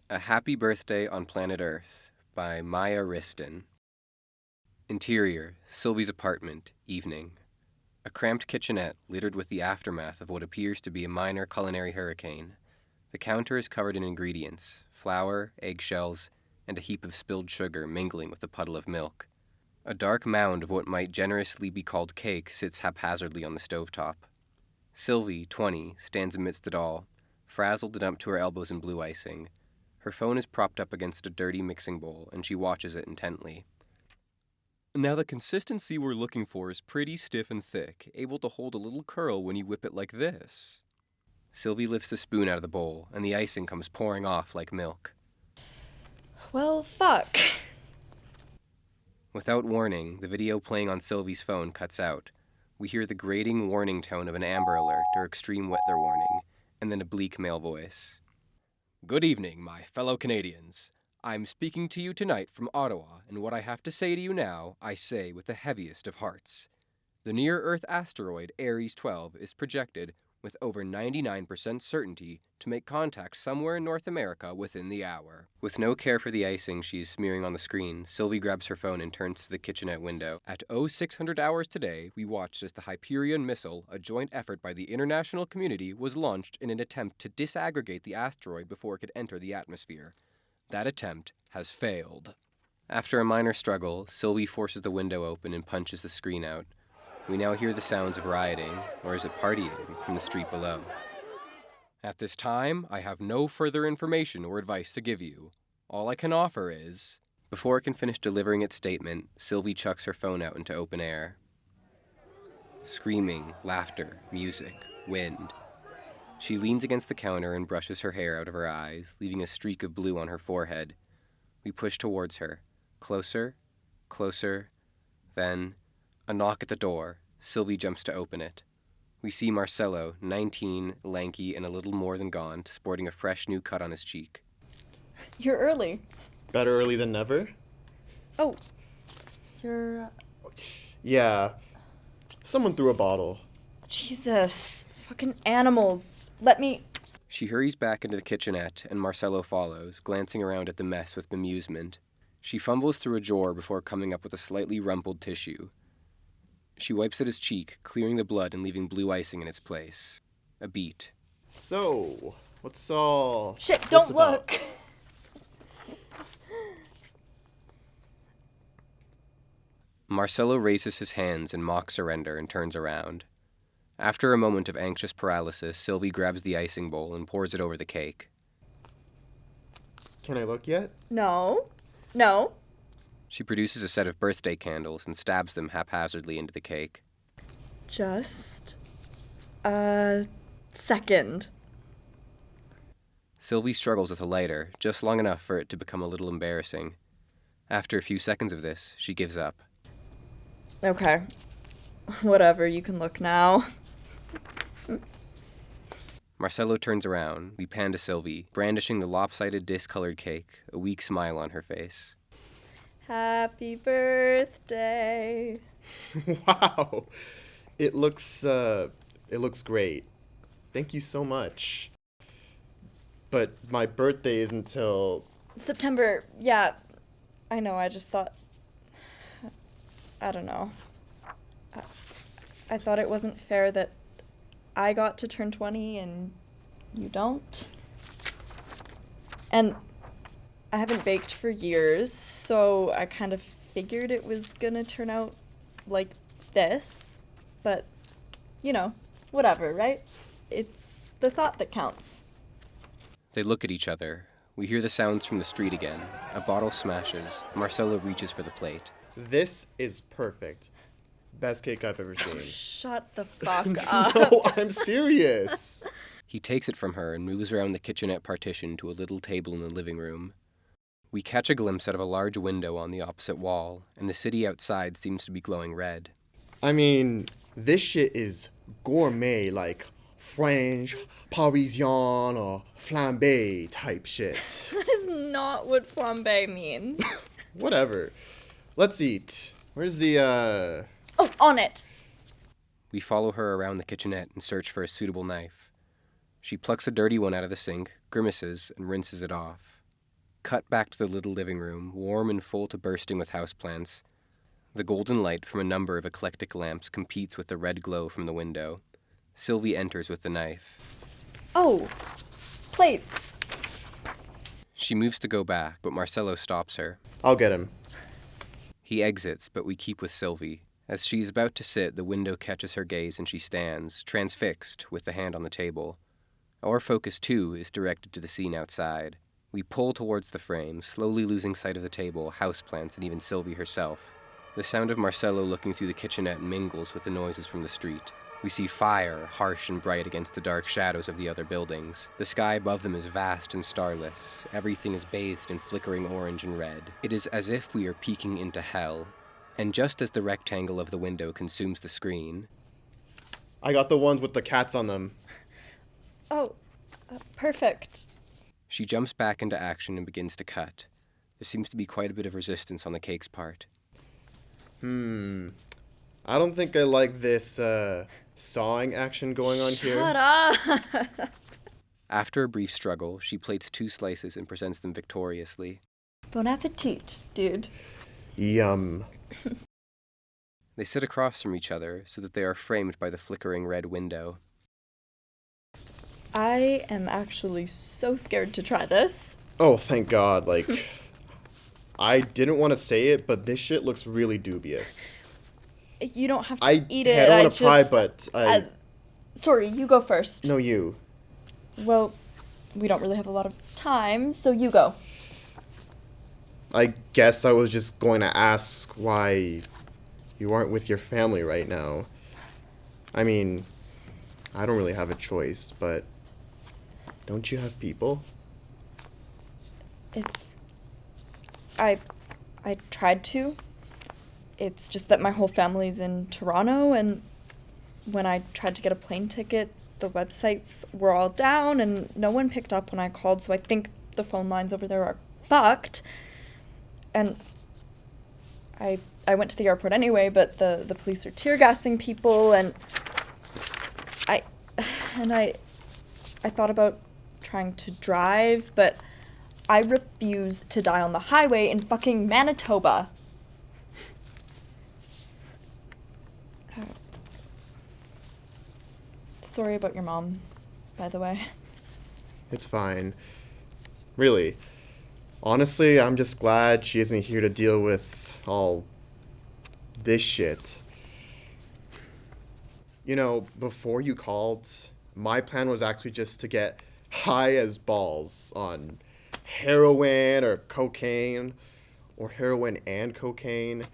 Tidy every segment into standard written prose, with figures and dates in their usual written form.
A Happy Birthday on Planet Earth by Maya Wristen. Interior, Sylvie's apartment, evening. A cramped kitchenette littered with the aftermath of what appears to be a minor culinary hurricane. The counter is covered in ingredients, flour, eggshells, and a heap of spilled sugar mingling with a puddle of milk. A dark mound of what might generously be called cake sits haphazardly on the stovetop. Sylvie, 20, stands amidst it all, frazzled and up to her elbows in blue icing. Her phone is propped up against a dirty mixing bowl, and she watches it intently. Now the consistency we're looking for is pretty stiff and thick, able to hold a little curl when you whip it like this. Sylvie lifts the spoon out of the bowl, and the icing comes pouring off like milk. Well, fuck. Without warning, the video playing on Sylvie's phone cuts out. We hear the grating warning tone of an Amber Alert or extreme weather warning, and then a bleak male voice. Good evening, my fellow Canadians. I'm speaking to you tonight from Ottawa, and what I have to say to you now, I say with the heaviest of hearts. The near-Earth asteroid Ares 12 is projected, with over 99% certainty, to make contact somewhere in North America within the hour. With no care for the icing she is smearing on the screen, Sylvie grabs her phone and turns to the kitchenette window. At 0600 hours today, we watched as the Hyperion missile, a joint effort by the international community, was launched in an attempt to disaggregate the asteroid before it could enter the atmosphere. That attempt has failed. After a minor struggle, Sylvie forces the window open and punches the screen out. We now hear the sounds of rioting, or is it partying, from the street below. At this time, I have no further information or advice to give you. All I can offer is... Before it can finish delivering its statement, Sylvie chucks her phone out into open air. Screaming, laughter, music, wind. She leans against the counter and brushes her hair out of her eyes, leaving a streak of blue on her forehead. We push towards her. Closer, closer, then... A knock at the door. Sylvie jumps to open it. We see Marcelo, 19, lanky, and a little more than gaunt, sporting a fresh new cut on his cheek. You're early. Better early than never? Oh, you're... Yeah. Someone threw a bottle. Jesus. Fucking animals. Let me... She hurries back into the kitchenette, and Marcelo follows, glancing around at the mess with bemusement. She fumbles through a drawer before coming up with a slightly rumpled tissue. She wipes at his cheek, clearing the blood and leaving blue icing in its place. A beat. So, what's all... Shit, this don't about? look! Marcelo raises his hands in mock surrender and turns around. After a moment of anxious paralysis, Sylvie grabs the icing bowl and pours it over the cake. Can I look yet? No. She produces a set of birthday candles and stabs them haphazardly into the cake. Just... a second. Sylvie struggles with a lighter, just long enough for it to become a little embarrassing. After a few seconds of this, she gives up. Okay. Whatever, you can look now. Marcelo turns around. We pan to Sylvie, brandishing the lopsided discolored cake, a weak smile on her face. Happy birthday. Wow. It looks great. Thank you so much. But my birthday isn't until... September, yeah. I know, I just thought... I don't know. I thought it wasn't fair that I got to turn 20 and you don't. And I haven't baked for years, so I kind of figured it was gonna turn out like this. But, you know, whatever, right? It's the thought that counts. They look at each other. We hear the sounds from the street again. A bottle smashes. Marcelo reaches for the plate. This is perfect. Best cake I've ever seen. Shut the fuck up. No, I'm serious. He takes it from her and moves around the kitchenette partition to a little table in the living room. We catch a glimpse out of a large window on the opposite wall, and the city outside seems to be glowing red. I mean, this shit is gourmet, like French, Parisian, or flambe type shit. That is not what flambe means. Whatever. Let's eat. Where's the, Oh, on it! We follow her around the kitchenette and search for a suitable knife. She plucks a dirty one out of the sink, grimaces, and rinses it off. cut back to the little living room, warm and full to bursting with houseplants. The golden light from a number of eclectic lamps competes with the red glow from the window. Sylvie enters with the knife. Oh, plates. She moves to go back, but Marcelo stops her. I'll get him. He exits, but we keep with Sylvie. As she is about to sit, the window catches her gaze and she stands, transfixed, with the hand on the table. Our focus, too, is directed to the scene outside. We pull towards the frame, slowly losing sight of the table, houseplants, and even Sylvie herself. The sound of Marcelo looking through the kitchenette mingles with the noises from the street. We see fire, harsh and bright against the dark shadows of the other buildings. The sky above them is vast and starless. Everything is bathed in flickering orange and red. It is as if we are peeking into hell. And just as the rectangle of the window consumes the screen... I got the ones with the cats on them. Oh, perfect. She jumps back into action and begins to cut. There seems to be quite a bit of resistance on the cake's part. I don't think I like this, sawing action going on here. Shut up! After a brief struggle, she plates 2 slices and presents them victoriously. Bon appetit, dude. Yum. They sit across from each other so that they are framed by the flickering red window. I am actually so scared to try this. Oh, thank God. Like, I didn't want to say it, but this shit looks really dubious. You don't have to I eat it. don't want to try, but Sorry, you go first. No, you. Well, we don't really have a lot of time, so you go. I guess I was just going to ask why you aren't with your family right now. I mean, I don't really have a choice, but don't you have people? I tried to. It's just that my whole family's in Toronto, and when I tried to get a plane ticket, the websites were all down, and no one picked up when I called, so I think the phone lines over there are fucked. And I went to the airport anyway, but the police are tear gassing people, and I thought about trying to drive, but I refuse to die on the highway in fucking Manitoba. Sorry about your mom, by the way. It's fine. Really. Honestly, I'm just glad she isn't here to deal with all this shit. You know, before you called, my plan was actually just to get high as balls on heroin or cocaine, or heroin and cocaine.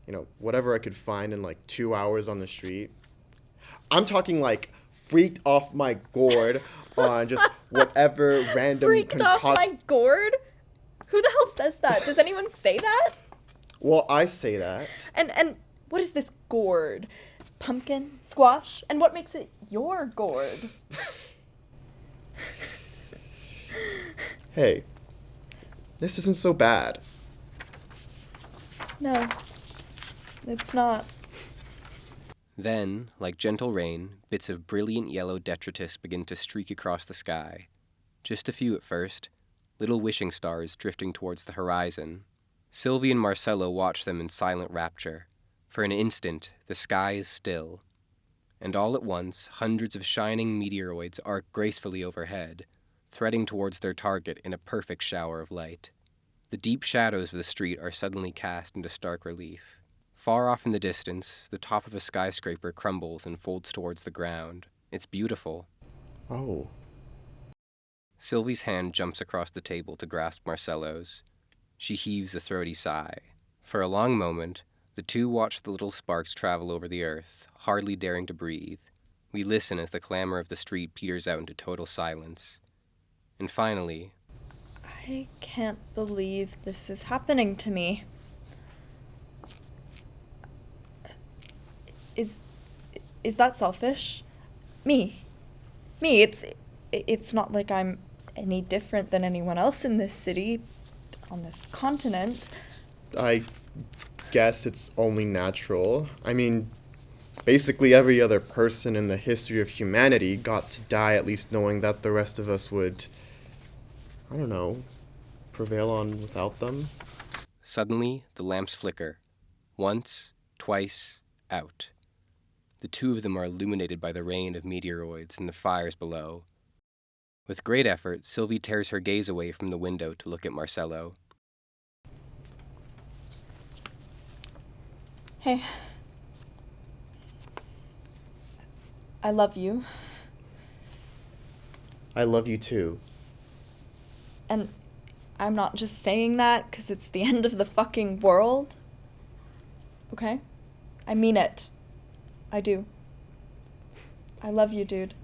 You know, whatever I could find in like 2 hours on the street. I'm talking like freaked off my gourd on just whatever random Freaked off my gourd? Who the hell says that? Does anyone say that? Well, I say that. And what is this gourd? Pumpkin? Squash? And what makes it your gourd? Hey, this isn't so bad. No, it's not. Then, like gentle rain, bits of brilliant yellow detritus begin to streak across the sky. Just a few at first, little wishing stars drifting towards the horizon. Sylvie and Marcelo watch them in silent rapture. For an instant, the sky is still. And all at once, hundreds of shining meteoroids arc gracefully overhead, threading towards their target in a perfect shower of light. The deep shadows of the street are suddenly cast into stark relief. Far off in the distance, the top of a skyscraper crumbles and folds towards the ground. It's beautiful. Oh. Sylvie's hand jumps across the table to grasp Marcelo's. She heaves a throaty sigh. For a long moment, the two watch the little sparks travel over the earth, hardly daring to breathe. We listen as the clamor of the street peters out into total silence. And finally... I can't believe this is happening to me. Is that selfish? Me. It's not like I'm any different than anyone else in this city, on this continent. I guess it's only natural. I mean, basically every other person in the history of humanity got to die at least knowing that the rest of us would I don't know, prevail on without them? Suddenly, the lamps flicker. Once, twice, out. The two of them are illuminated by the rain of meteoroids and the fires below. With great effort, Sylvie tears her gaze away from the window to look at Marcelo. Hey. I love you. I love you too. And I'm not just saying that because it's the end of the fucking world. Okay? I mean it. I do. I love you, dude.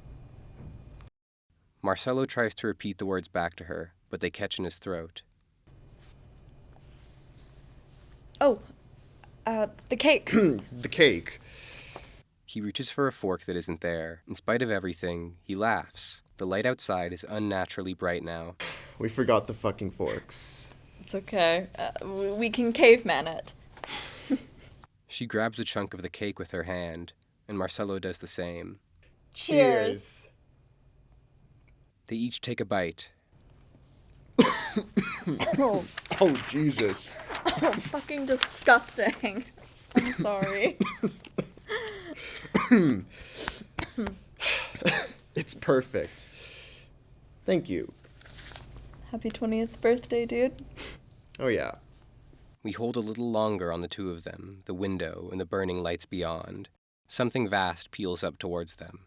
Marcelo tries to repeat the words back to her, but they catch in his throat. Oh, the cake. The cake. He reaches for a fork that isn't there. In spite of everything, he laughs. The light outside is unnaturally bright now. We forgot the fucking forks. It's okay. We can caveman it. She grabs a chunk of the cake with her hand, and Marcelo does the same. Cheers. They each take a bite. Oh, Oh, Jesus. fucking disgusting. I'm sorry. It's perfect. Thank you. Happy 20th birthday, dude. Oh, yeah. We hold a little longer on the two of them, the window and the burning lights beyond. Something vast peels up towards them.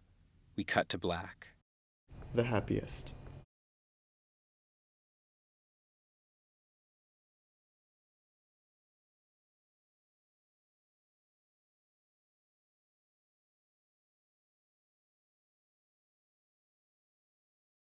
We cut to black. The happiest.